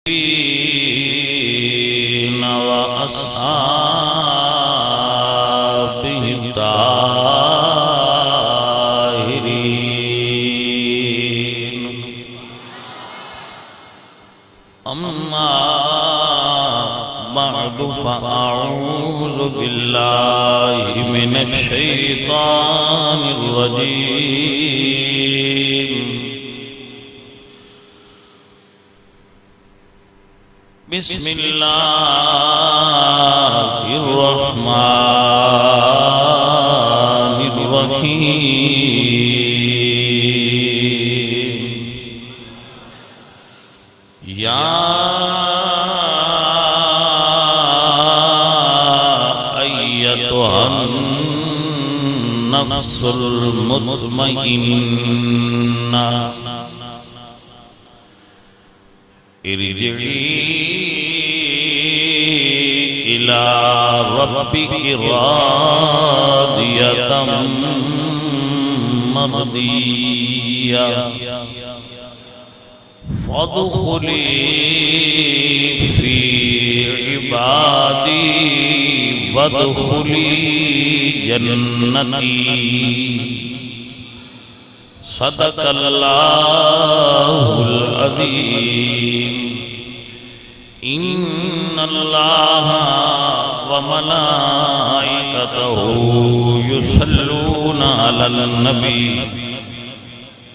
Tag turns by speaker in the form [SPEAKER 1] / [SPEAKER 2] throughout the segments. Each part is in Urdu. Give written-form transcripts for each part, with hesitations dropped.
[SPEAKER 1] وأصحابه الطاهرين أما بعد فأعوذ بالله من الشيطان الرجيم بسم الله الرحمن الرحيم يا أيتها النفس المطمئنة ارجعي إلى ربك راضية مرضية فادخلي في عبادي وادخلي جنتي صدق الله العظيم إن الله وملائكته يصلون على النبي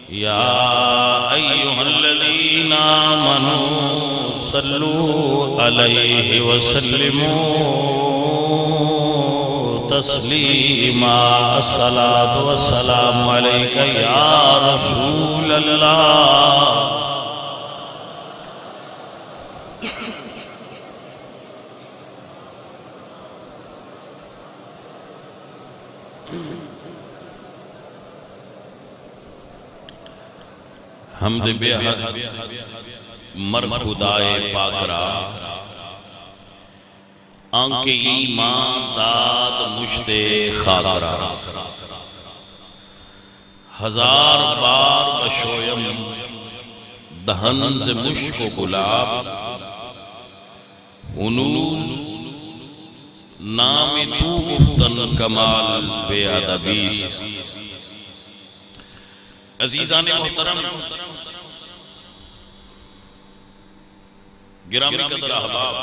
[SPEAKER 1] يا أيها الذين آمنوا صلوا عليه وسلموا تسليما الصلاة والسلام عليك يا رسول الله حمد بہت مر خدائے پاک را آنکھ ایمان داد مشت خاک را ہزار بار بشویم دہن سے مشک و گلاب ہنوز نام تو گفتن کمال بے ادبیش عزیزان محترم گرامی قدر احباب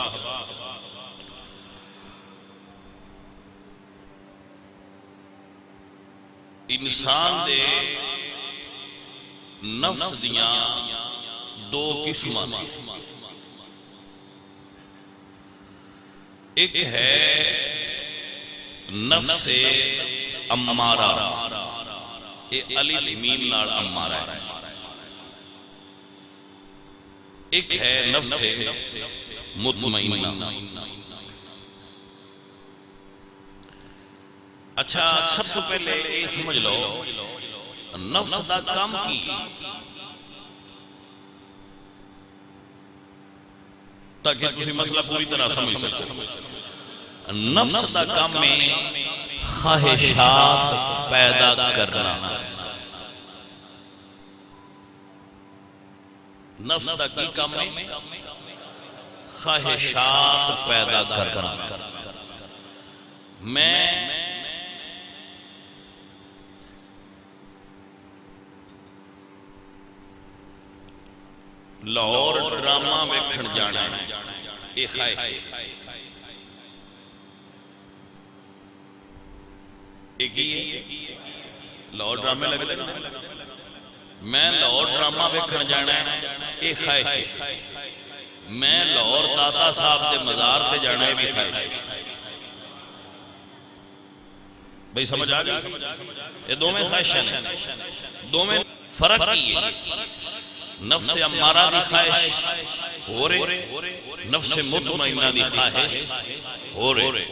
[SPEAKER 1] انسان دے نفس دیاں دو قسماں ایک ہے نفس امارہ الف میم نال امارہ ہے ایک ہے نفس مطمئنہ اچھا سب تو پہلے یہ سمجھ لو نفس دا کام کی تاکہ تسی مسئلہ پوری طرح سمجھ سکتے نفس دا کام میں خواہشات پیدا کرنا نفس دا کی کام میں خواہشات پیدا کرنا میں لاہور ڈرامہ ویکھن جانا یہ خواہش ایک ہی لاہور ڈرامے لگ لگا میں لاہور ڈرامہ ویکھن جانا ہے یہ خواہش میں لاہور داتا صاحب دے مزار تے جانا ہے بھی خواہش بھئی سمجھ آگئی یہ دو میں خواہش ہے دو میں فرق کی ہے نفس امارہ دی خواہش ہو رہے نفس مطمئنہ دی خواہش ہو رہے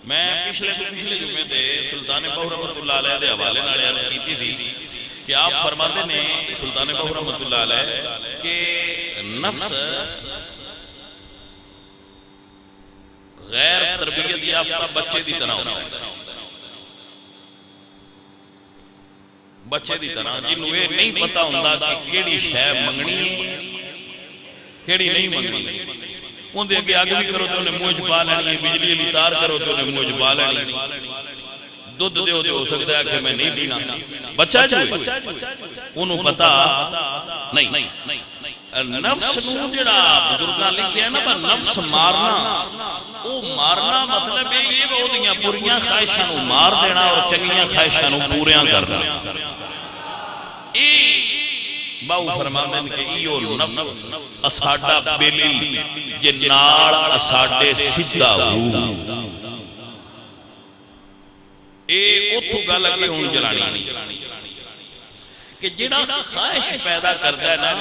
[SPEAKER 1] میں پچھلے جمعے دے سلطان بہو رحمت اللہ علیہ دے حوالے نالے عرض کیتی سی کہ آپ فرماتے نے سلطان بہو رحمت اللہ علیہ کہ نفس غیر تربیت یافتہ بچے دی طرح ہوتا ہے بچے دی طرح جنہوں یہ نہیں پتا ہوندہ کہ کیڑی شے منگنی ہے کیڑی نہیں مننی اندر اگے اگ بھی کرو تو انہیں منہ چ پا لینی ہے، بجلی والی تار کرو تو انہیں منہ چ پا لینی، دودھ دیو تو ہو سکتا ہے کہ میں نہیں پینا، بچہ جو انہوں پتا نہیں۔ نفس نو جڑا بزرگاں لکھیا ہے نا با نفس مارنا، او مارنا مطلب یہ وہ دیاں بریاں خواہشاں نو مار دینا اور چنگیاں خواہشاں نو پوریاں کرنا۔ باو فرماندے کہ ایو نفس اساڈا بیلی جے نال اساڈے سیدھا ہو، اے اتھو گل اگے ہون جلانی کہ جڑا خواہش پیدا کرتا ہے نا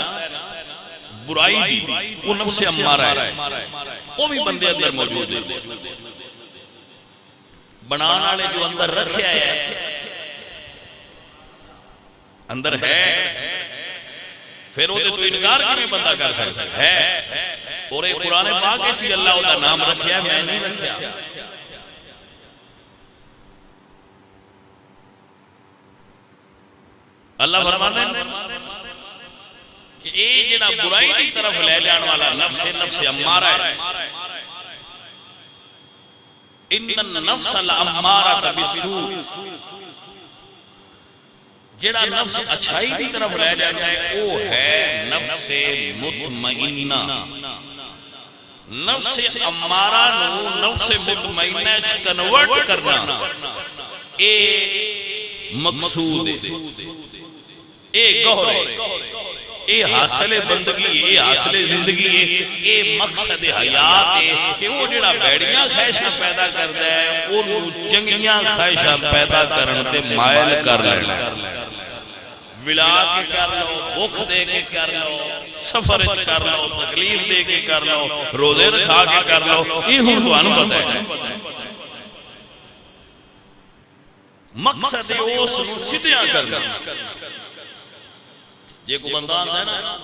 [SPEAKER 1] برائی دی، وہ نفس امارہ ہے، وہ بھی بندے اندر موجود ہے، بنانا والے جو اندر رکھیا ہے اندر ہے، پھر وہ تو انکار کریں بندہ کر سکتا ہے، اور ایک قرآن پاک چی اللہ دا نام رکھیا ہے، میں نہیں رکھیا۔ اللہ فرمانے کہ اے جنہ برائی دی طرف لے جان والا نفس امارہ ہے، ان النفس الامارہ بالسوء، جڑا نفس اچھائی دی طرف لے جاتا ہے وہ ہے نفس مطمئنہ۔ نفس امارہ نو نفس مطمئنہ کنورٹ کرنا اے مقصود ہے، اے گوہر ہے، اے حاصل بندگی، اے حاصل زندگی ہے، اے مقصد حیات ہے کہ وہ جڑا بیڑیاں خواہشاں پیدا کرتا ہے وہ چنگیاں خواہشاں پیدا کرنے مائل کر لینا، ولا کے کر لو، بھوک دے کے کر لو، سفر کر لو، تکلیف دے کے کر لو، روزے رکھا کے کر لو، یہ ہوں تو انو پتہ ہے مقصد اس نو سدھیاں کرنا۔ یہ کو بندہ آتا ہے نا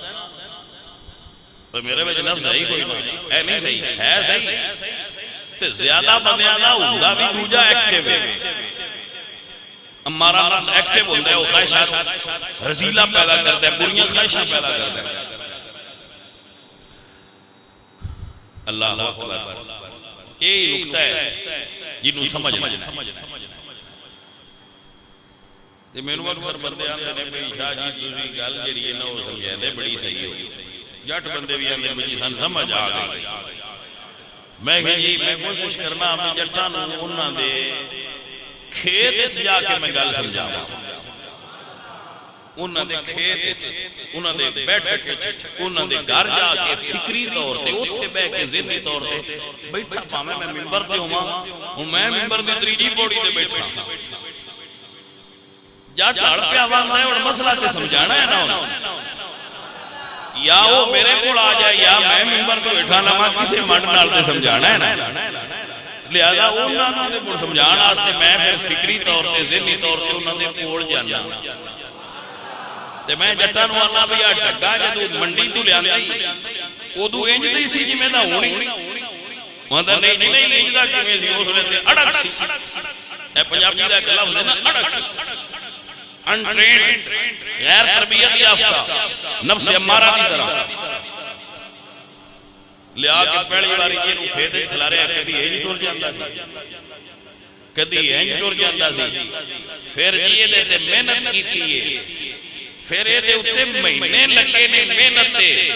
[SPEAKER 1] تو میرے وچ نفس ہے ہی کوئی ہے نہیں، صحیح ہے صحیح تے زیادہ بندیاں دا ہوندا بھی دوجا ایکٹیو ہے، ہمارا نفس ایکٹیو ہوتا ہے، وہ خواہشات رزیلہ پیدا کرتا ہے، بریاں خواہشاں پیدا کرتا ہے۔ اللہ اکبر، یہی نکتہ ہے جنہوں سمجھنا۔ یہ میں نے اکثر بندے آتے ہیں کہ شاہ جی تُسی گل جڑی ہے نا وہ سمجھے دے بڑی صحیح ہو، جٹ بندے بھی آتے ہیں جی سن سمجھ آ گئی۔ میں کہ جی میں کوشش کرنا ہمیں جٹاں نوں انہاں دے کھیت جا کے میں گل سمجھاواں، انہاں دے کھیت، انہاں دے بیٹھک، انہاں دے گھر جا کے فکری طور تے اوتھے بیٹھ کے ذہنی طور تے بیٹھا پاویں میں منبر تے ہوواں، ہن میں منبر دی تیجی پوڑی تے بیٹھا جا ڈھڑ پہ آواندا ہے اور مسئلہ تے سمجھانا ہے نا یا وہ میرے کول آ جائے یا میں منبر تے بیٹھا لواں، کسے منڈ نال تے سمجھانا ہے نا، لہذا انہاں دے کول سمجھان واسطے میں پھر فکری طور تے ذہنی طور تے انہاں دے کول جانا تے میں جٹاں نوں آنا بھی آ ڈگا جدوں منڈی تو لیاندی اودوں انج دی سی جویں دا ہونی، ماندا نہیں نہیں انج دا کیویں سی، اس ویلے تے اڑک سی، اے پنجابی دا ایک لفظ ہے نا اڑک، انٹرینڈ، غیر تربیت یافتہ، نفس امارہ کی طرح لیا کے پہلی باری یہ کھیت کھلارے کدی انج ٹر جاندا سی، کدی انج ٹر جاندا سی، پھر یہ دے تے محنت کیتی ہے، پھر یہ دے اتے مہینے لگے نے محنت تے،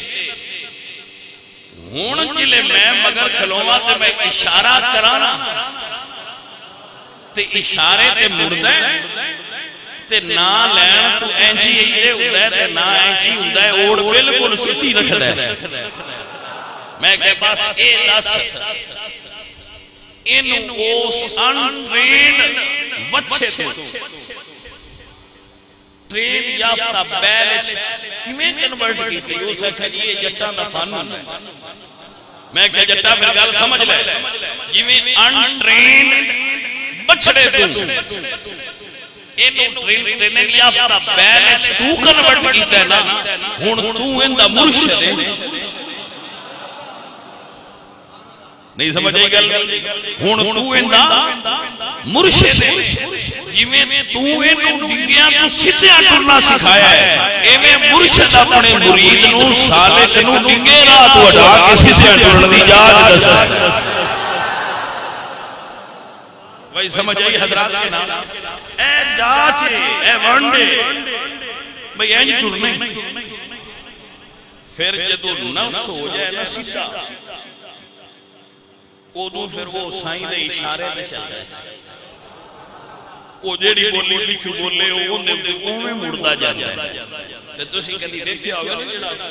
[SPEAKER 1] ہن جلے میں مگر کھلواں تے میں اشارہ کرانا تے اشارے تے مڑدا ہے تے نا لین تو اینجی یہ ہوندا ہے تے نا اینجی ہوندا ہے، اوڑ بالکل سچی رکھدا ہے۔ میں کہ بس اے دس ان اس انٹرینڈ وچھے تو ٹرین یافتہ بیل کیویں کنورٹ کیتی، اس ہے کہ یہ جٹاں دا فن ہوندا ہے۔ میں کہ جٹا پھر گل سمجھ لے جویں انٹرینڈ بچڑے تو اینو ٹریننگ یافتہ بیل تو کنورٹ کیتا ہے نا، ہن تو ایندا مرشد ہے، نہیں سمجھ آئی گل ہن تو ایندا مرشد جویں تو اینوں ڈنگیاں تو سیدھا ٹرنا سکھایا ہے ایویں مرشد اپنے مرید نوں سالک نوں ڈنگے راہ تو ہٹا کے سیدھا ٹرن دی جاچ دسدا بھائی سمجھ آئی حضرات کے نام اے جاچ اے ونڈے بھئی اینج ٹرنے پھر جدو نفس ہو جائے نا سیدھا ادو پھر وہ سائیں دے اشارے میں چل جائے وہ جیڑی بولی پچھو بولے اوہ مردہ جا جائے تو اسی کہتی دیکھیا ہوگا نا جڑا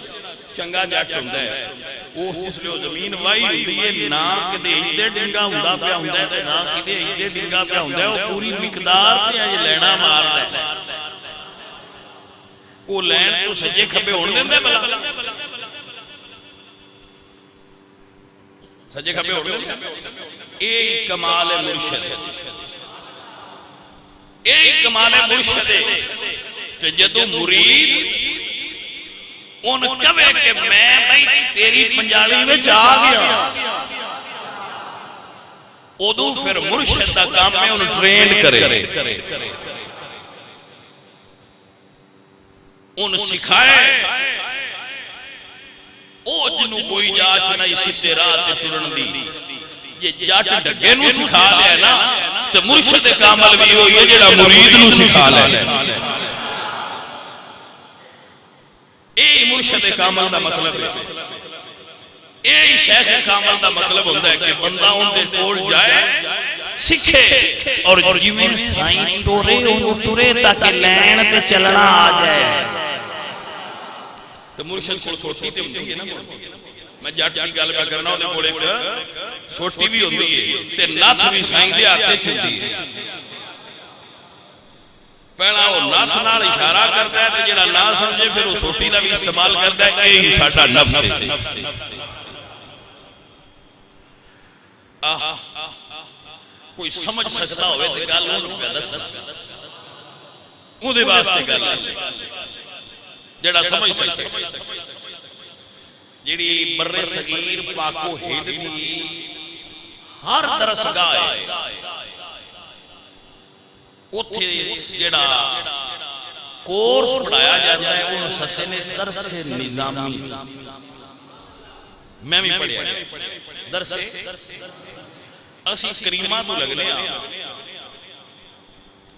[SPEAKER 1] چنگا جاٹ ہوندہ ہے وہ جس لئے زمین وائی ہوندی ہے نا کدے ایدے ڈنگا ہوندہ پہ ہوندہ ہے نا کدے ایدے ڈنگا پہ ہوندہ ہے وہ پوری مقدار تے آج لینا مار ہے وہ لین تو سجے کھبے ہوندے ہیں بلا سجے کھبے ہوندے ہیں ایک کمال مرشد ایک کمال مرشد کہ جدو مرید ان کبھے کہ میں بھائی تیری پنجالی میں چاہ گیا ادو پھر مرشد دا کام میں انہوں ٹرین کرے ان سکھائے او جنہوں کوئی جاچ نہیں سیدھے راہ تے ٹرن دی یہ جاچ ڈگے نو سکھا لیا نا تو مرشد کامل بھی ہو یہ جڑا مرید نو سکھا لیا اے مرشد کامل دا مطلب ہے اے شیخ کامل دا مطلب ہوتا ہے کہ بندہ ان دے کول جائے سکھے اور جویں سائیں ٹورے انہوں ٹورے تاکہ لین تے چلنا آ جائے تو مرشد کو سوٹی تے ہوتی ہے نا میں جاٹ کی گل پہ کرنا ہوتے کوڑے ایک سوٹی بھی ہوتی ہے تے ناتھ بھی سائیں دے آتے چھتی ہے پہلا وہ ناتھ نال اشارہ کرتا ہے تے جڑا نہ سمجھے پھر وہ سوٹی دا بھی استعمال کرتا ہے اے ہی ساڈا نفس ہے کوئی سمجھ سکتا ہوئے تے گل انہوں پہ دس وہ دے واسطے گل جڑا سمجھ سکتے جڑی بر صغیر پاکو ہند دی ہر درس گاہ اتھے جڑا کورس پڑھایا جاتا ہے ان سطح نے درس نظامی میں بھی پڑھیا درس اسی کریمہ تو لگنے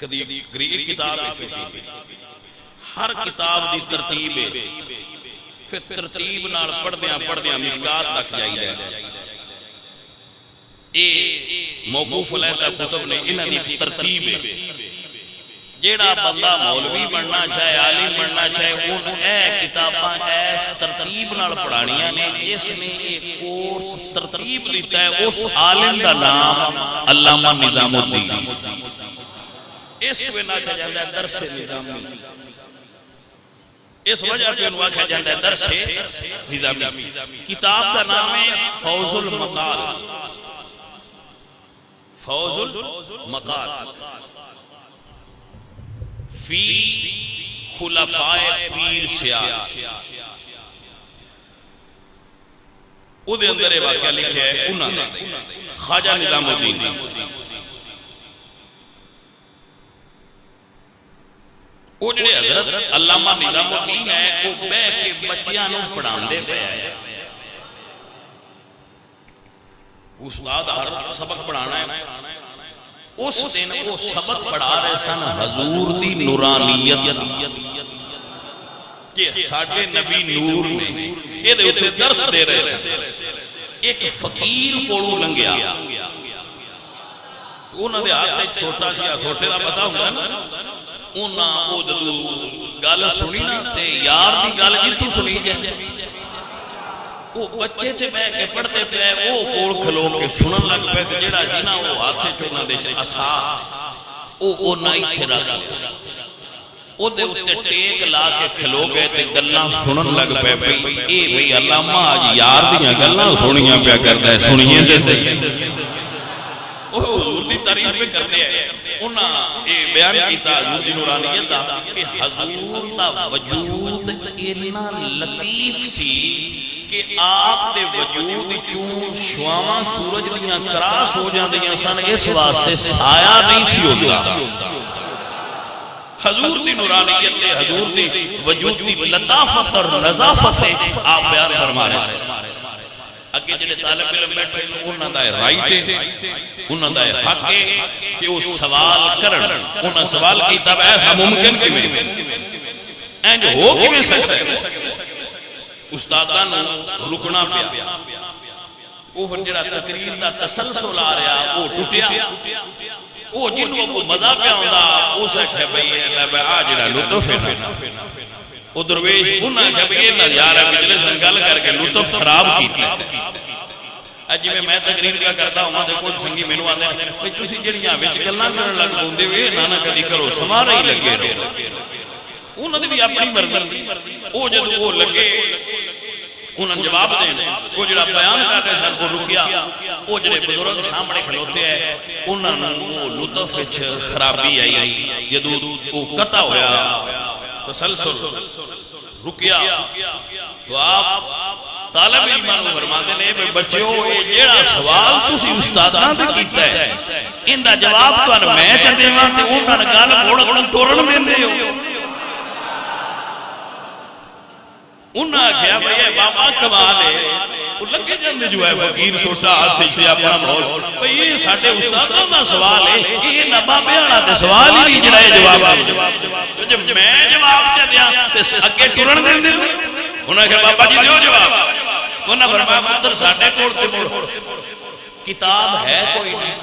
[SPEAKER 1] ایک کتاب ہے ہر کتاب دی ترتیب ہے پھر ترتیب نال پڑھدیاں مشکات تک جائی جائے اے موقوف علیہ کتب نے انہاں دی ترتیب ہے جیڑا بندہ مولوی بننا چاہے عالم بننا چاہے ان اے کتاباں ایس ترتیب نال پڑھانیاں نے اس نے ایک کورس ترتیب دیتا ہے اس عالم دا نام علامہ نظام الدین اس کو نہ کہا جاتا ہے درس نظامی اس وجہ پہ انہوں کہا جاتا ہے درس نظامی کتاب دا نام ہے فوز المقال فوز المقال فی خلفاء پیر سیاہ او دے اندر واقعہ لکھے ہے انہاں نے خواجہ نظام الدین وہ جڑے حضرت علامہ نظام الدین ہے وہ بے کے بچیاں نوں پڑھان دے پہ ہے استاد ہر سبق پڑھانا ہے اس دن وہ سبق پڑھا رہے سن حضور دی نورانیت کہ ساڑھے نبی نور نے یہ دے اتے درس دے رہے سن ایک فقیر کوڑو لنگیا انہوں نے آتا ایک چھوٹا سیا چھوٹے دا پتا ہوں گا انہاں او جدو گال سنی نا تے یار دی گال جتو سنی جائے وہ بچے چے بے کے پڑھتے پہ وہ کوڑ کھلو کے سنن لگ پہ جیڑا جینا وہ ہاتھے چونا دے چے اسا او نائی تھے رکھا او دے اتے ٹیک لا کے کھلو گئے تے گلنا سنن لگ پہ اے بھئی علامہ آج یار دیا گلنا سنیاں پہ کرتا ہے سنیاں دے سے وہ حضور دی تعریف پہ کرتے ہیں انہاں بیان کیتا حضور دی نورانیت دا کہ حضور دا وجود اتنا لطیف سی کہ کہ آپ دے وجود چوں شواواں سورج دیاں کراس ہو جاندیاں سن اس واسطے سایہ نہیں سی ہوتا حضور دی نورانیت حضور دی وجود دی لطافت اور نظافت آپ بیان فرما رہے ہیں اگے جڑے طالب علم بیٹھے انہاں دا رائٹ ہے انہاں دا حق ہے کہ وہ سوال کرن انہاں سوال کیتا ایسا ممکن کیویں اینج ہو کیویں سکتا ہے استاداں نوں رکنا پیا وہ پھر جڑا تقریر دا تسلسل آ رہا وہ ٹوٹیا وہ جنوں کو مزہ پہ ہوندا اس ہے بھئی آ جڑا لطف ہے وہ درویش انہاں کہ بھئی یہ نظارہ مجلس گل کر کے لطف خراب کیتا اج میں تقریر کیا کرتا ہوں تے کچھ سنگی مینوں آندے بھئی تسی جڑیاں وچ گلاں کرن لگ پوندے وے نہ کدی کرو سمارے ہی لگے رہو انہاں دی بھی اپنی مرضی او جدوں وہ لگے انہاں جواب دین وہ جڑا بیان کرتے سن کو رکیا وہ جڑے بزرگ سامنے کھلوتے ہیں انہاں نوں وہ لطف وچ خرابی آئی جدوں وہ قطع ہویا تسلسل رکیا تو آپ طالب علماں نوں فرماندے نے کہ بچیو اے جیڑا سوال تسی استاداں تے کیتا ہے ایندا جواب تانوں میں چ دیواں تے انہاں گل موڑ ٹورن دیندے ہو انہاں کہیا بھئی بابا کمال ہے وہ لگے جاندے جو ہے فقیر سوٹا ہاتھ سے اپنا ماحول بھئی یہ ساڈے استاداں دا سوال ہے یہ نہ بابے والا تے سوال ہی نہیں جڑا یہ جواب ہے جب میں جواب چ دیاں تے اگے ٹرن دیندے انہاں کہا بابا جی دیو جواب انہاں فرمایا پتر ساڈے کول تے مڑ کتاب ہے کوئی نہیں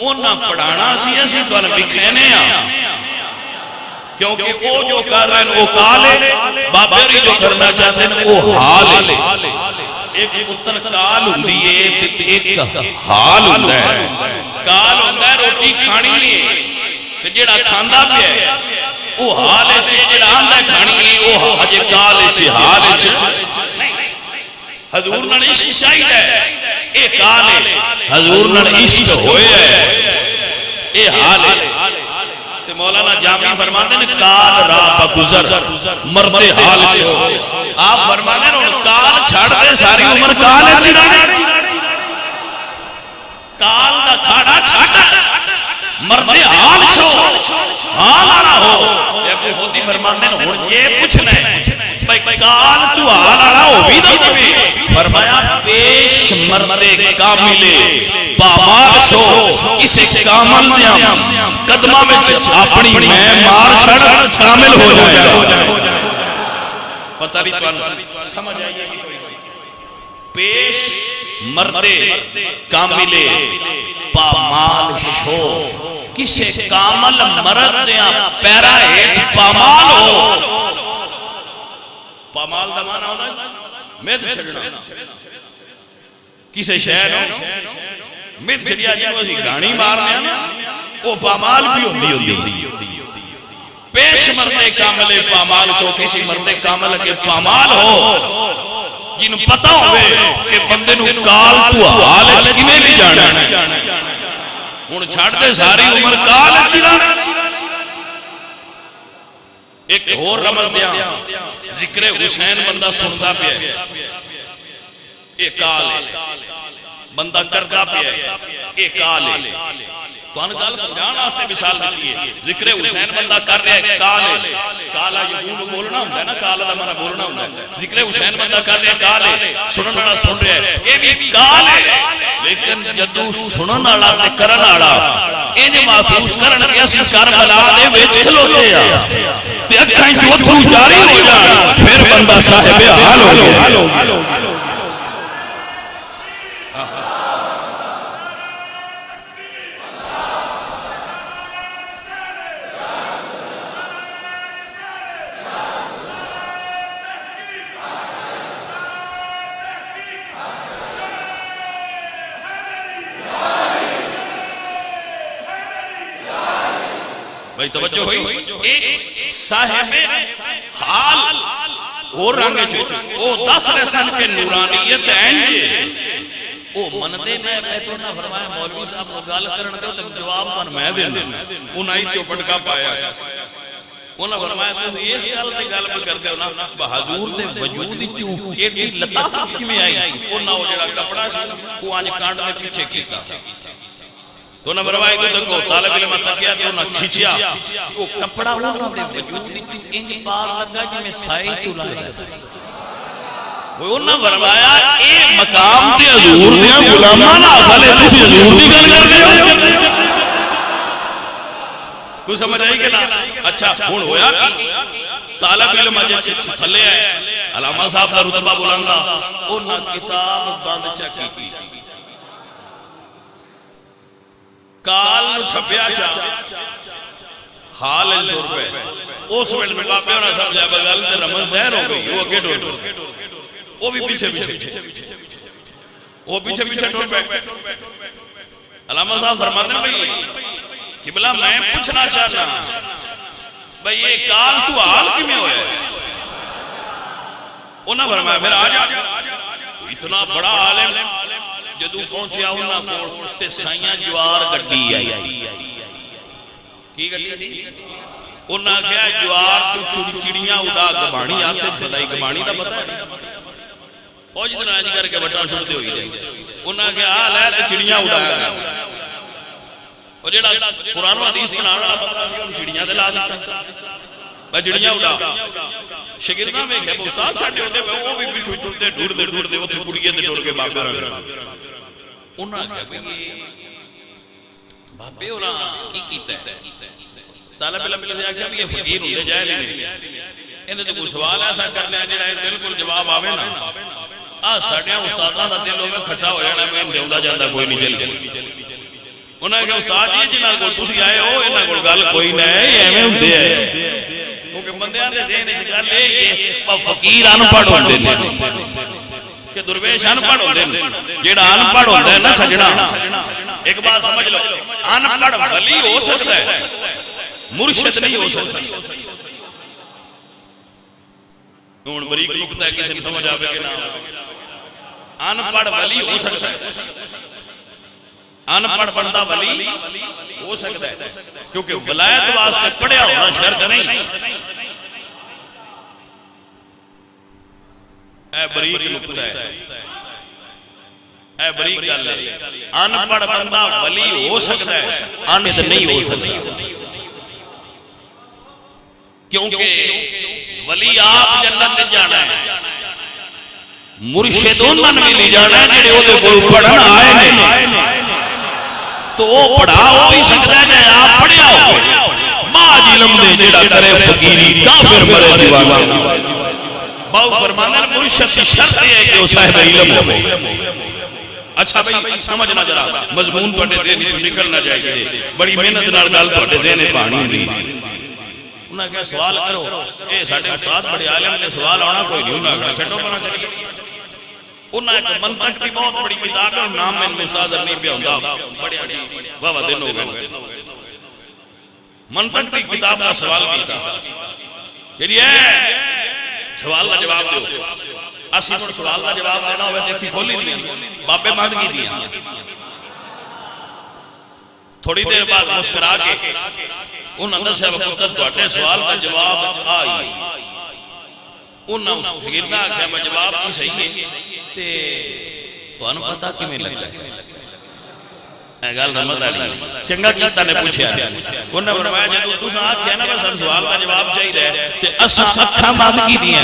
[SPEAKER 1] انہاں پڑھانا سی اسی تانوں لکھنے ہاں کیونکہ وہ جو کر رہے ہیں وہ کال ہے بابری جو کرنا چاہتے ہیں وہ حال ہے ایک پتر کال ہوندی ہے ایک حال ہوندا ہے کال ہوندا ہے روٹی کھانی ہے تے جڑا کھاندا پیا ہے وہ حال ہے جڑا آندا کھانی ہے وہ ہجے کال ہے حال ہے حضور نال عشق چاہیدا ہے اے کال ہے حضور نال عشق ہویا ہے اے حال ہے مولانا جامی فرماتے ہیں کال راہ گزر مرد حال شو آپ فرماتے ہیں کال چھڑ دے ساری عمر کال ہے چڑھانے کال دا کھاڑا چھڑ مرد حال شو حال آنا ہو یہ ہوتی فرماتے ہیں یہ پوچھنا ہے بھئی کال تو حال آنا ہو بھی دو بھی فرمایا پیش مرد کاملے پامال شو کسی کامل دیا قدمہ میں اپنی میں مار چھڑ کامل ہو جائے پتہ نہیں تو سمجھ آئیے پیش مرد کاملے پامال شو کسی کامل مرد دیا پیرا ہیٹ پامال ہو پامال دا مانا ہوتا ہے مید چھڑنا کسی شہر مید چھڑیا جی وہ گانی مارنے ہیں وہ پامال بھی ہوتی پیش مرد کامل پامال چو کسی مرد کامل کے پامال ہو جن پتا ہوئے کہ بندے نو کال تو حال چکنے بھی جانا ان چھاڑ دے ساری عمر کال چکنے ایک اور رمض دیا ذکر حسین بندہ سنتا پہ ہے ایک کال ہے بندہ کرتا پہ ہے ایک کال ہے تو ان گال سمجھان آستے مثال دیتی ہے ذکر حسین بندہ کر رہا ہے کال ہے کالا یقول بولنا ہوتا ہے نا کالا دا مانا بولنا ہوتا ہے ذکر حسین بندہ کر رہا ہے کال ہے سنن والا سن رہا ہے یہ بھی کال ہے لیکن جدو سنن والا تے کرن والا انہیں محسوس کرن کہ اسی کربلا دے وچ کھلوتے ہیں تے اکھاں چوتھو جاری ہو جان پھر بندہ صاحب حال ہو گیا بھائی توجہ ہوئی ایک صاحب حال اور رنگے چوچو وہ 10 رسن کے نورانیت ہیں وہ مندے میں تو نہ فرمایا مولوی صاحب کو گال کرن دے تو جواب من میں دے انہائی تو پٹکا پایا انہاں فرمایا تسی اس گل تے گل کردے ہو نا حضور دے وجود وچوں ایڈی لطافت کیویں آئی انہاں او جڑا کپڑا سی او انج کانڈ دے پیچھے کیتا تو نہ فرمایا کہ دیکھو طالب علم تکیا تو نہ کھچیا وہ کپڑا انہاں دے وجود وچوں انج پار لگا جویں سائے تو لایا وہ انہاں فرمایا اے مقام تے حضور دے غلاماں دا اصل ہے تسی حضور دی گل کردے ہو کوئی سمجھ آئی کہ نا اچھا ہن ہویا کہ طالب علم اج تھلے ہے علامہ صاحب دا رتبہ بلندا انہاں کتاب بند چکی کی کال نو ٹھپیا چا حال ٹر پے اس ویل میں بابے ہونا سمجھا بغل تے رمض ظاہر ہو گئی وہ اگے ٹر وہ بھی پیچھے پیچھے ٹر پے علامہ صاحب فرماتے ہیں بھئی قبلہ میں پوچھنا چاہتا بھئی یہ کال تو حال کی میں ہوئے انہاں فرمایا پھر آ جا اتنا بڑا عالم جدو پہنچیا انہاں کو تے سائیاں جوار گڈی آئی کی گڈی انہاں کہا جوار تو چڑیاں ادا گبانی آتے بھلائی گبانی دا پتہ ہے اور جتنا آج کر کے بٹا چھوڑتے ہوئی جائیں انہاں کہا حال ہے تو چڑیاں ادا گیا اور جڑا قرآن و حدیث بنانا چڑیاں دے لا دیتا میں چڑیاں اڑا شگردہ میں کہ استاد ساٹھے ہوتے ہیں وہ بھی پچھو چھوٹے ڈھوڑ دے وہ تھے کڑیے دے ڈھوڑ کے بابے رہا انہاں کہا کہ بابے ہونا کی کیتا ہے طالب علم نے کہا کہ یہ فقیر ہوتے جائے نہیں انہیں تو کوئی سوال ایسا کرنے آنے رہے بالکل جواب آوے نا ساٹھے استاداں دا دل میں کھٹا ہو جانا میں دیوندہ جاندہ کوئی نہیں چل انہاں کہا استاد جی جنہاں کو تسی آئے ہو انہاں کو گل کوئی نہیں ایویں ہوندے ہے کیونکہ بندیاں دے ذہن وچ گل اے کہ فقیر ان پڑھ ہوندے نے کہ درویش ان پڑھ ہوندے نے جیڑا ان پڑھ ہوندا ہے نا سجنا ایک بات سمجھ لو ان پڑھ ولی ہو سکتا ہے مرشد نہیں ہو سکتا ہن بریک نقطہ ہے کسی نے سمجھ آوے کہ نہ ان پڑھ ولی ہو سکتا ہے ان پڑھ بندہ ولی ہو سکتا ہے کیونکہ ولایت واسطے پڑھیا ہونا شرط نہیں اے بریک نقطہ ہے اے بریک گل ہے ان پڑھ بندہ ولی ہو سکتا ہے ان نہیں ہو سکتا کیونکہ ولی آپ جنت جانا ہے مرشد انہاں نے بھی جانا ہے جڑے او دے کول پڑھن آئے نے تو وہ پڑھا ہوئی سکتا ہے جائے آپ پڑھیا ہو باج علم دے جڑا کرے فقیری کافر مرے دیوانا باو فرمانا مرشد کی شرط ہے کہ وہ صاحب علم ہو اچھا بھئی سمجھنا جرا مضمون توڑے دینے تو نکلنا چاہیے بڑی محنت نال گل توڑے دینے پانی نہیں انہاں کہا سوال کرو اے ساٹھے استاد بڑے عالم نے سوال آنا کوئی نہیں انہاں کہا چھٹو بنا چاہیے انہاں ایک منطق کی بہت بڑی کتاب ہے نام میں استاد ارنی پہ ہوندہ بڑے عجیب واہ دن ہو گئے منطق کی کتاب کا سوال کیتا پھر یہ سوال کا جواب دو اسی پر سوال کا جواب دینا ہوئے دیکھی کھولی دیا بابے مات کی دیا تھوڑی دیر بعد مسکرا کے ان اندر سے وقت دوٹے سوال کا جواب آئی انہاں اس فکردہ کہ میں جواب کی صحیح ہے تو انہوں پتا کی میں لگا ہے گال رحمت آلی چنگا کیتا نے پوچھا انہوں نے فرمایا جب تو ساتھ کیا نا بس سوال کا جواب چاہی رہے کہ اسا اکھا مات کی دیا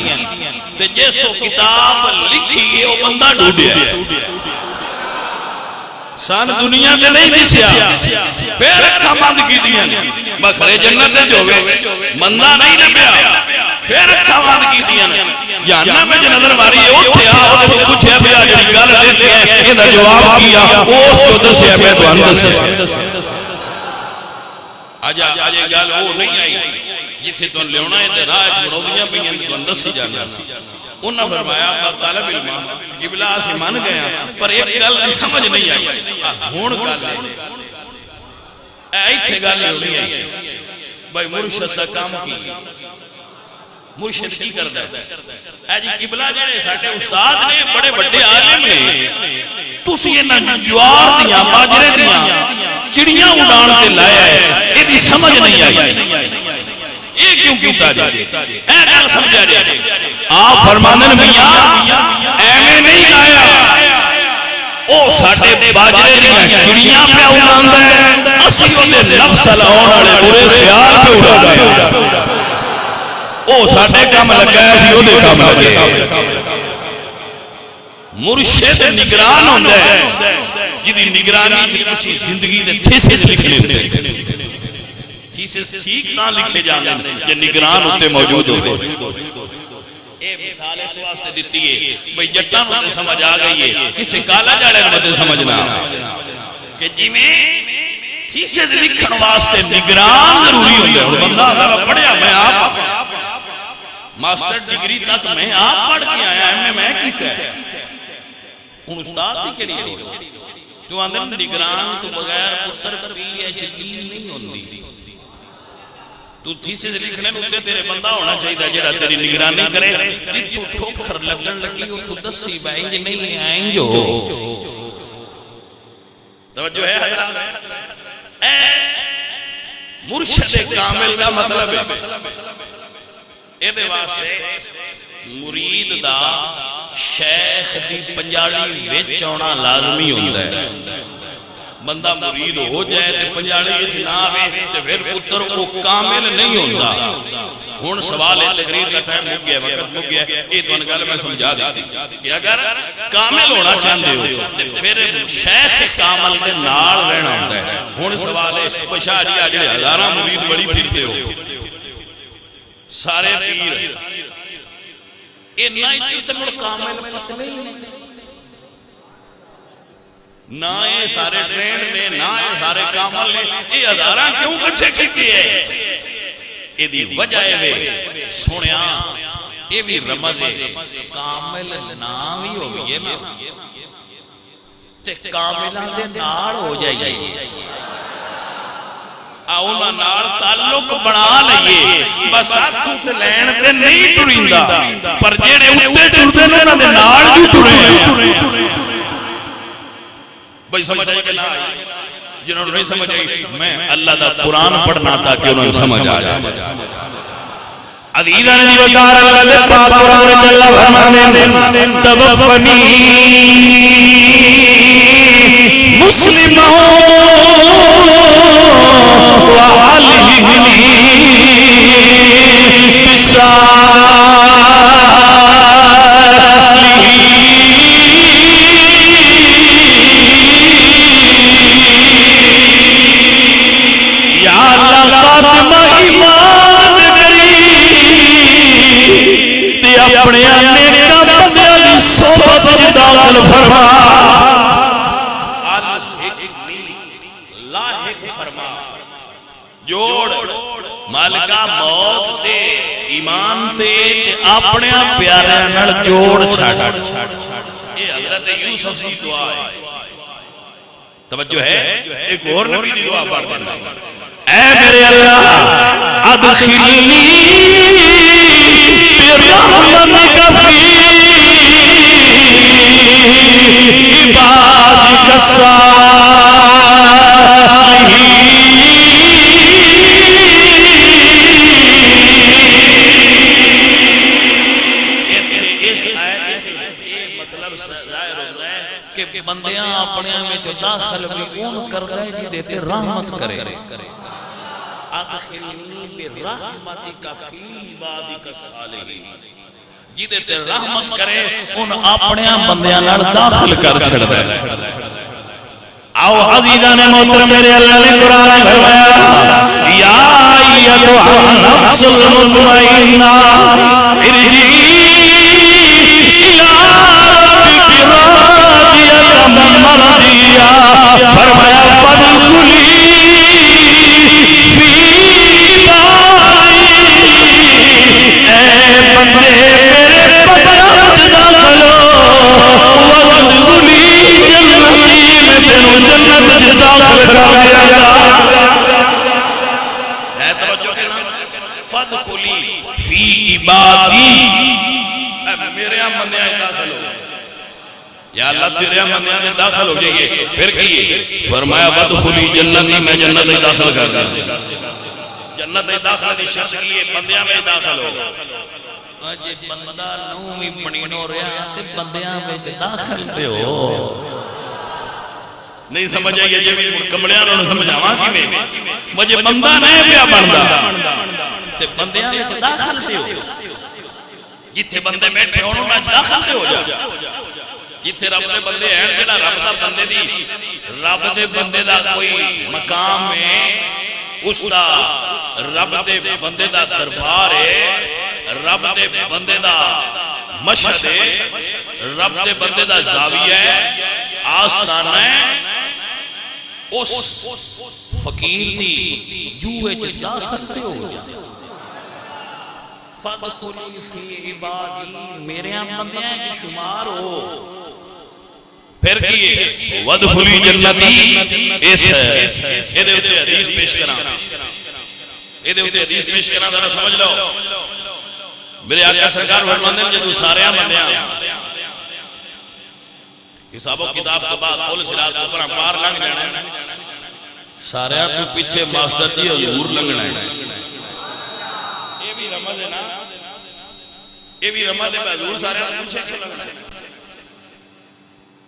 [SPEAKER 1] کہ جیسو کتاب لکھی ہے وہ بندہ ڈھوڑیا ہے سان دنیا کے نہیں دسیا پھر اکھا مات کی دیا بکھرے جنت جو گئے مندہ نہیں نبیا پھر اکھا مات کی دیا جاننا میں جو نظر ماری ہے اٹھے آؤ تو کچھ ہے بھی آج گل دیتے ہیں انہا جواب کیا اس کو دسے میں تو اندس آج گل وہ نہیں آئی یہ تھے تو لیونا ہے راج مرودیاں بھی ہیں تو اندس ہی جانا انہا فرمایا طالب علم قبلہ آسے مان گیا پر ایک گل سمجھ نہیں آئی ہون گل ایک تھے گل نہیں آئی بھائی مرشد سا کام کی مرشد کی کردہ ہے اے جی قبلہ جڑے ساٹھے استاد نے بڑے بڑے عالم نے تُسی انہاں جوار دیاں باجرے دیاں چڑیاں اڑان کے لائے ہے یہ دی سمجھ نہیں آئی یہ کیوں کیتا جائے اے گل سمجھا جائے آپ فرماندے میاں ایویں نہیں لایا او ساڈے باجرے دیاں چڑیاں پہ اڑاندا ہے اسی اودے نفس لاؤن والے برے خیال پہ اڑاندا ہے او ساڈے کام لگا ہے اسی اودے کام لگے مرشد نگران ہوندا ہے جدی نگرانی کسی زندگی دے تھیسس لکھنے ہوندے تھیسس ٹھیک نہ لکھے جاندے جے نگران ہوتے موجود ہوندے اے مثال اس واسطے دتی ہے بھئی جٹاں نوں تے سمجھ آ گئی ہے کسے کالج والے نوں تے سمجھنا کہ جویں تھیسس لکھن واسطے نگران ضروری ہوندا ہے بندہ ذرا پڑھیا میں آپ ماسٹر ڈگری تک میں آپ پڑھ کے آیا ایم اے میں کیتا ہے ان استاد دی کیڑی ہو جو آندے نگران تو بغیر پتر پی ایچ ڈی نہیں ہوندی تو تھیسس لکھنے ہوتے تیرے بندہ ہونا چاہیے جڑا تیری نگرانی کرے جتوں ٹھوکر لگن لگی وہ تو دسی بھائی جی نہیں آئیں جو توجہ ہے حضرات اے مرشد کامل کا مطلب ہے اے دے واسطے مرید دا شیخ دی پنجاڑی وچ آنا لازمی ہوندا ہے بندہ مرید ہو جائے تے پنجاڑی وچ نہ آوے تے پھر پتر او کامل نہیں ہوندا ہن سوال ہے تقریر کا ٹائم مک گیا وقت مک گیا اے تو گل میں سمجھا دی کہ اگر کامل ہونا چاہندے ہو تے پھر شیخ کامل دے نال رہنا ہوندا ہے ہن سوال ہے او شاہ جی اج ہزاراں مرید بڑی پھرتے ہو سارے پیر اے نہ اتنے کامل پتہ نہیں نہ اے سارے ٹرینڈ نے نہ اے سارے کامل نے اے ہزاراں کیوں کٹھے کیتے ہیں اے دی وجہ اے سنیا اے بھی رمز ہے کامل نہ وی ہوئے نا تے کاملاں دے نال ہو جائے آؤنا نال تعلق بنا لئیے بس آتھوں سے لین تے نہیں ٹریندا پر جیڑے اٹھے ٹردے نے انہوں نے نال جو ٹرے بھئی سمجھ آئی کہ جنہوں نے نہیں سمجھ آئی میں اللہ دا قرآن پڑھنا تاکہ انہوں نے سمجھ آ جائے عزیزہ نے وقار اللہ دے پاک قرآن جلہ فرمانے توفنی مسلموں اپنے نیکا بندیاں صحبت میں داخل فرما لاحق فرما جوڑ مالکہ موت دے ایمان تے اپنے پیارے نال جوڑ چھاڑ یہ حضرت یوسف سی دعا ہے توجہ ہے ایک اور نبی دی دعا پڑھ دینا اے میرے اللہ ادخلنی برحمتک فی عبادک الصالحین کہ بندیاں اپنے میں جو داخل بھی کون کر گئے جی دیتے رحمت کرے ادخلنی برحمتک فی عبادک الصالحین جی دیتے رحمت کرے ان اپنے بندیاں لڑ داخل کر چھڑ دے آؤ عزیزان محترم میرے اللہ نے قرآن فرمایا یا ایتھا النفس المطمئنہ ارجعی مرضیہ فرمایا فادخلی فی عبادی اے بندے میرے پترات داخلو وادخلی جنتی میں تینوں جنت داخل کر دیا ہے توجہ کرنا فادخلی فی عبادی میرے بندے داخل ہو یا اللہ تیرے بندیاں میں داخل ہو جائیے پھر کہیے فرمایا بدخلی جنتی میں جنت میں داخل کر دیا جنت داخل دی شرط کی بندیاں میں داخل ہو جے بندہ نو بھی بنینو رہا تے بندیاں میں داخل تے ہو نہیں سمجھ آئی جی کمڑیاں نو سمجھاواں کیویں مجھے بندہ نہیں پیا بندا تے بندیاں وچ داخل تے ہو جتھے بندے بیٹھے ہون انہاں وچ داخل تے ہو جا جتھے رب دے بندے ہیں جڑا رب دا بندے دی رب دے بندے دا کوئی مقام ہے اس دا رب دے بندے دا دربار ہے رب دے بندے دا مشہد ہے رب دے بندے دا زاویہ ہے آستانہ ہے اس فقیر دی جوہے چ داخل تے ہو جا فَدْخُلِي فِي عِبَادِي میرے بندیاں کی شمار ہو پھر کیے وَدْخُلِي جنتی اس ہے دے ہوتے حدیث پیش کراں دے ہوتے حدیث پیش کراں ذرا سمجھ لو میرے آقا سرکار فرماندے ہیں جدو سارے بندیاں حساب و کتاب کے بعد اول صراط کے اوپر پار لنگ جانا سارے تو پیچھے ماسٹر جی حضور لنگنا ہے یہ بھی رمض ہے نا یہ بھی رمض ہے حضور سارے پیچھے کیوں لنگنا ہے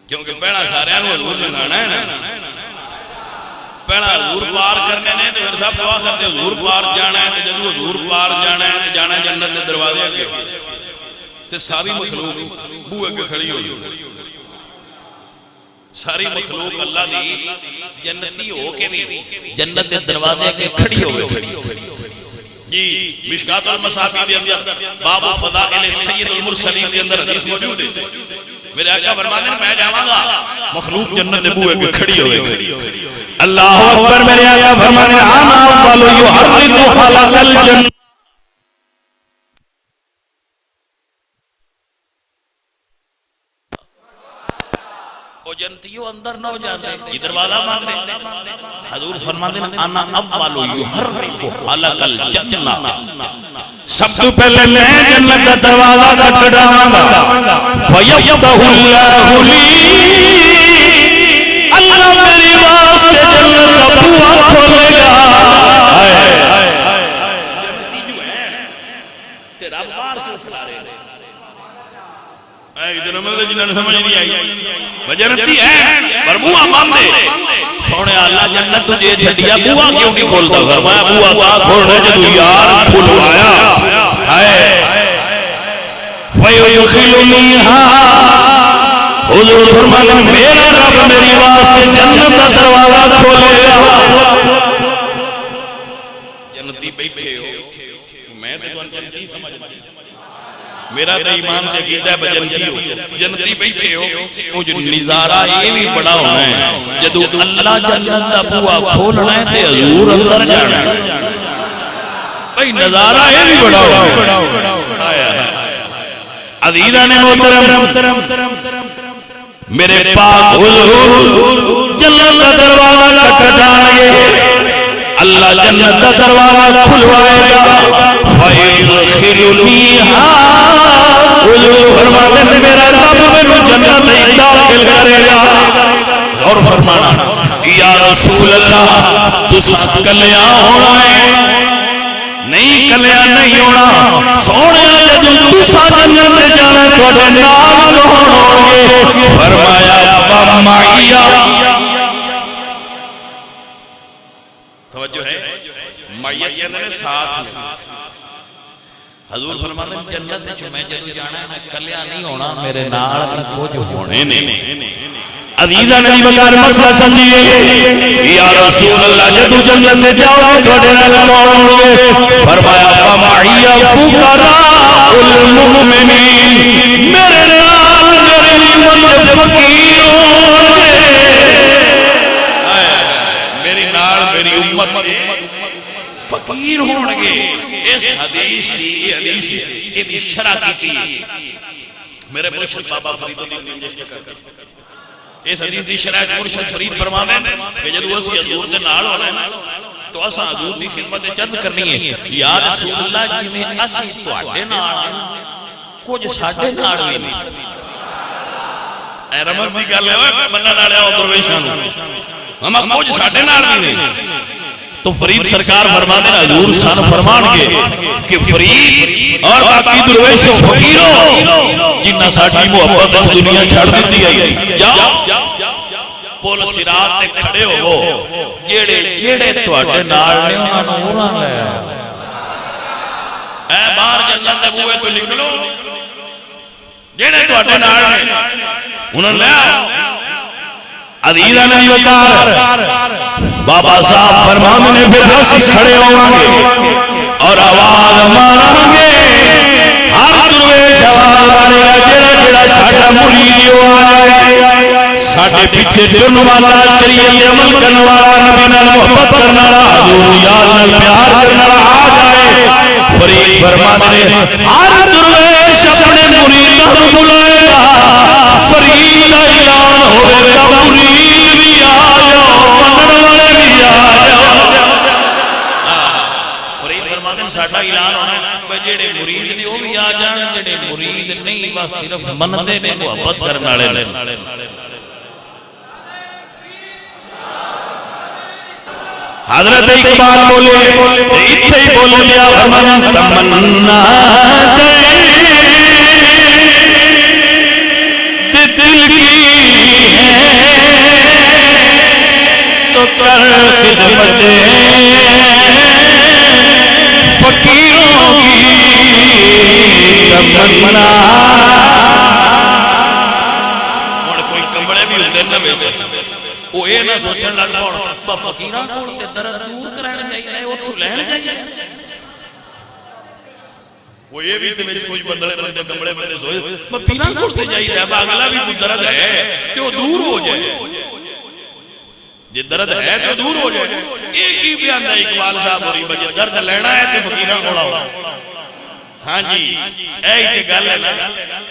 [SPEAKER 1] کیونکہ پہلا سارے حضور لنگانا ہے نا پہلا حضور پار کرنے نے تو پھر سب دعا کرتے حضور پار جانا ہے تو جب حضور پار جانا ہے تو جانا ہے جنت کے دروازے کے تو ساری مخلوق بوئے کے کھڑی ہو ساری مخلوق اللہ دی جنتی ہو کے بھی جنت کے دروازے کے کھڑی ہو جی مشکات المصابیح کے اندر باب فضائل سید المرسلین کے اندر حدیث موجود ہے میرے آقا فرماتے ہیں میں جاواں گا مخلوق جنت کے بوئے کے کھڑی ہوئے اللہ اکبر میرے آقا فرماتے ہیں انا اول یحرک خلق الجنہ وہ جنتیوں اندر نہ ہو جاتے یہ دروازہ مانگ دے حضور فرماتے ہیں انا اول یحرک خلق الجنہ سب تو پہلے میں جنت کا دروازہ کھڑاواں گا فیفتح اللہ لی اللہ میری واسطے جنت کا بوا کھولے گا جنتی جو ہے تیرا بار کیوں کھلا رہے ہیں ادھر مطلب جنہوں نے سمجھ نہیں آئی وہ جنتی ہے پر بوا مان دے سونے اللہ جنت تجھے چھٹیا بوا کیوں نہیں کھولتا فرمایا بوا کا کھولنے جدو یار کھلوایا فَيُدْخِلُنِيهَا حضور فرماتے ہیں میرا رب میری واسطے جنت کا دروازہ کھولے گا جنتی بیٹھے ہو میں تو جنتی سمجھ میرا تو ایمان سے عقیدہ ہے جنتی ہو جنتی بیٹھے ہو وہ جو نظارہ یہ بھی بڑا ہونا ہے جدو اللہ جنت کا بوا کھولنا ہے تے حضور اندر جانا ہے بھئی نظارہ یہ بھی بڑا ہونا ہے عزیزان محترم میرے پاک حضور جنت کا دروازہ کھٹائیں اللہ جنت کا دروازہ کھلوائے گا فَيُدْخِلُنِيهَا حضور فرماتے ہیں میرا رب میں جنت میں داخل کرے گا اور فرمانا یا رسول اللہ تو ساتھ کلیا ہونا ہے نہیں کلیا نہیں ہونا سونے جدو تسا جنت میں جانا تھوڑے نام کون ہوگے فرمایا وَمَعِيَا توجہ ہے معیت کے اندر ساتھ حضور فرماتے ہیں جنت میں جدو جانا ہے میں کلیا نہیں ہونا میرے نال کچھ ہونے نہیں عزیزہ نبی بکار مقصد سمجھئے یا رسول اللہ جدو جنت میں جاؤ تھوڑے نال کون ہوگے فرمایا فَمَعِيَ فُقَرَاءُ الْمُؤْمِنِينَ میرے نال میری امت فقیر ہوگے میری نال میری امت فقیر ہوگے اس حدیث کی شرح کی میرے مرشد بابا فرید الدین اس حدیث دی شرح مرشد فرید فرمانے کہ جدو اسی حضور دے نال ہونا ہے تو اسا حضور دی خدمت چند کرنی ہے یا رسول اللہ جی میں اسی تواڈے نال کچھ ساڈے نال وی نہیں اے رمض دی گل ہے منن والے او درویشاں نوں ہم کچھ ساڈے نال وی نہیں تو فرید سرکار فرماتے ہیں حضور سن فرمان گے کہ فرید اور باقی درویش و فقیروں جنہ ساٹھی محبت دنیا چھڑ دیتی ہے جاؤ پول صراط تے کھڑے ہو جیڑے تواڈے نال نے انہاں نوں نہ لے اے باہر جنت دے بوئے تو نکلو جیڑے تواڈے نال نے انہاں لے عزیزاں نے وقار بابا صاحب فرماندے نے پھر ہنس کھڑے ہوں گے اور آواز ماریں گے ہر درویش آواز مارے گا جڑا ساڈا مرید ہے ساڈے پیچھے چلن والا شریعت عمل کرنے والا نبی نال محبت کرنے والا حضور یار نال پیار کرنے والا آ جائے فرید فرماندے نے ہر درویش اپنے مریداں نوں بلائے گا فرید دا اعلان ہوے گا مرید بھی آ جاؤ منن والے بھی آ جاؤ فرید فرماندے نے ساڈا اعلان ہونا ہے جڑے مرید نے وہ بھی آ جان جڑے مرید نہیں بس صرف منندے نے محبت کرنے والے نے حضرت اقبال بولے اتھے ہی بولے لیا من تمنا دل کی ہے تو کر خدمت فقیروں کی تمنا اور کوئی کمبڑے بھی ہوتے نہ بیچ وہ یہ نہ سوچن لگ پاؤ فقیراں کول تے درد دور کرن چاہیے اوتھوں لین چاہیے وہ یہ بھی تے وچ کوئی بندے کمبڑے بندے سوئے میں پیراں کول تے جائیدا ہے اگلا بھی کوئی درد ہے تے وہ دور ہو جائے جے درد ہے تے دور ہو جائے ایک ہی بیان ہے اقبال صاحب ہوری بجے درد لینا ہے تے فقیراں کول آؤ ہاں جی اے تے گل ہے نا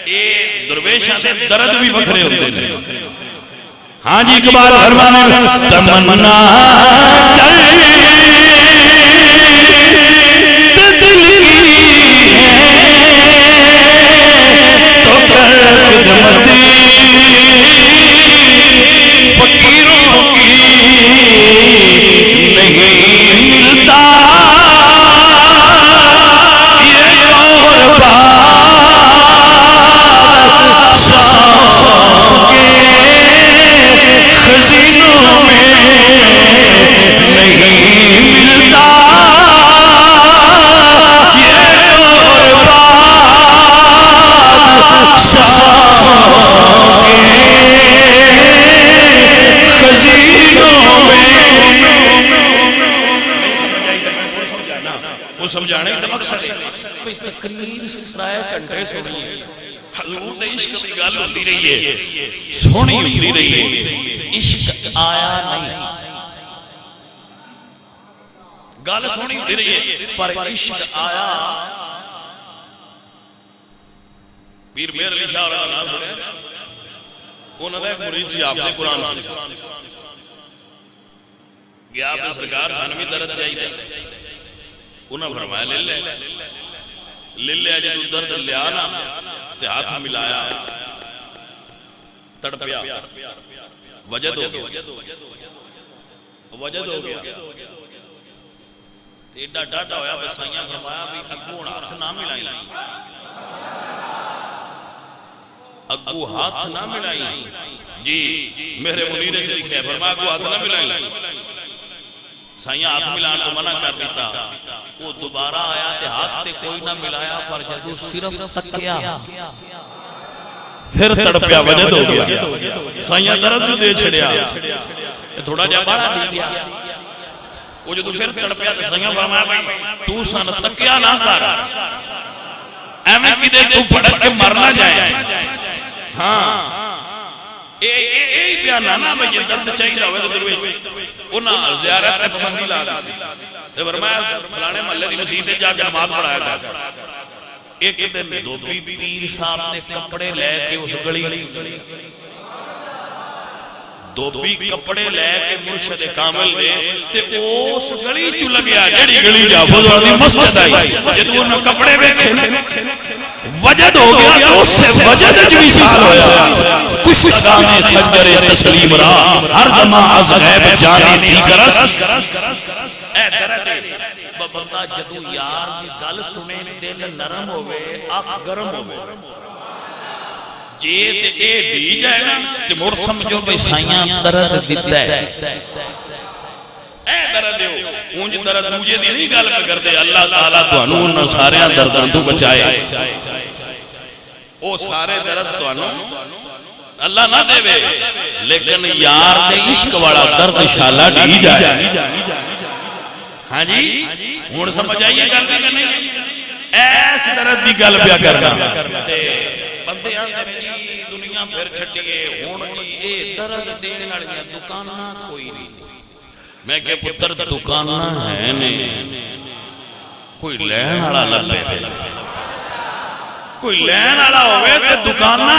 [SPEAKER 1] اے درویشاں دے درد بھی وکھرے ہوندے نے ہاں جی اقبال فرمانے تمنا کر دل کی ہے تو کر خدمت فقیروں کی نہیں ملتا یہ قربان شاہ کے خزینوں میں نہیں ملتا یہ قربان شاہ کے خزینوں میں وہ سمجھانے کا مقصد ہے تقریر سرائے گھنٹے سنی ہے حضور نے عشق کی گل ہوتی رہی ہے سونی ہوتی رہی ہے عشق آیا نہیں گل سونی ہوتی رہی ہے پر عشق آیا پیر مہر علی شاہ والا نام سنے انہوں نے ایک مرید سی آپ سے قرآن گیا آپ سرکار سانوی درد چاہیے انہوں نے فرمایا لے لے جب درد لیا نا تے ہاتھ ملایا تڑپیا وجد ہو گیا ایڈا ڈاڈا ہویا بسائیاں فرمایا بھی اگو ہاتھ نہ ملائی اگو ہاتھ نہ ملائی جی میرے منیر سے لکھے فرمایا اگو ہاتھ نہ ملائی سائیاں ہاتھ ملان تو منع کر دیتا وہ دوبارہ آیا تے ہاتھ تے کوئی نہ ملایا پر جدو صرف تکیا پھر تڑپیا وجد ہو گیا سائیاں درد بھی دے چھڑیا تھوڑا جا بڑا دی دیا وہ جدو پھر تڑپیا تے سائیاں فرمایا تو سن تکیا نہ کر ایمیں کی دے تو پڑک کے مرنا جائے ہاں اے بیان آنا میں یہ درد چاہیے ہوئے تو دروے انہاں زیارت تے پابندی لا دی فرمایا فلانے محلے دی مسجد سے جا کے نماز پڑھایا تھا ایک دن دو پیر صاحب نے کپڑے لے کے اس گلی ਧੋਬੀ ਕੱਪੜੇ ਲੈ ਕੇ ਮੁਰਸ਼ਦ ਕਾਮਲ ਦੇ ਤੇ ਉਸ ਗਲੀ ਚ ਲੱਗਿਆ ਜਿਹੜੀ ਗਲੀ ਜਾਫਰ ਦੀ ਮਸਜਿਦ ਆਈ ਜਦੋਂ ਉਹਨਾਂ ਕੱਪੜੇ ਵੇਖੇ وجد ہو گیا تو اس سے وجد جوی سال ہویا کچھ دامے خنجر تسلیم را ہر جمع از غیب جانے دی گرس اے درد بندہ جدو یار دی گل سنے دل نرم ہوئے آنکھ گرم ہوئے جیت اے دی جائے نا تے مڑ سمجھو بھئی سائیاں درد دیتا ہے اے درد ہو اونج درد مجھے دی نہیں گل پہ کر دے اللہ تعالیٰ تو انہوں نے سارے دردان تو بچائے او سارے درد تو انہوں اللہ نہ دے بے لیکن یار دے عشق والا درد انشاءاللہ ڈی جائے ہاں جی ہون سمجھ آئیے گل بھی کرنے ایس درد دی گل پیا کرنا بندے آتے میری دنیا پھر چھٹیے ہون جی اے درد دینے لڑیاں دکانہ کوئی نہیں میں کہ پتر دکانہ ہے نہیں کوئی لین آڑا لگ بیتے کوئی لین آڑا ہوئے تے دکانہ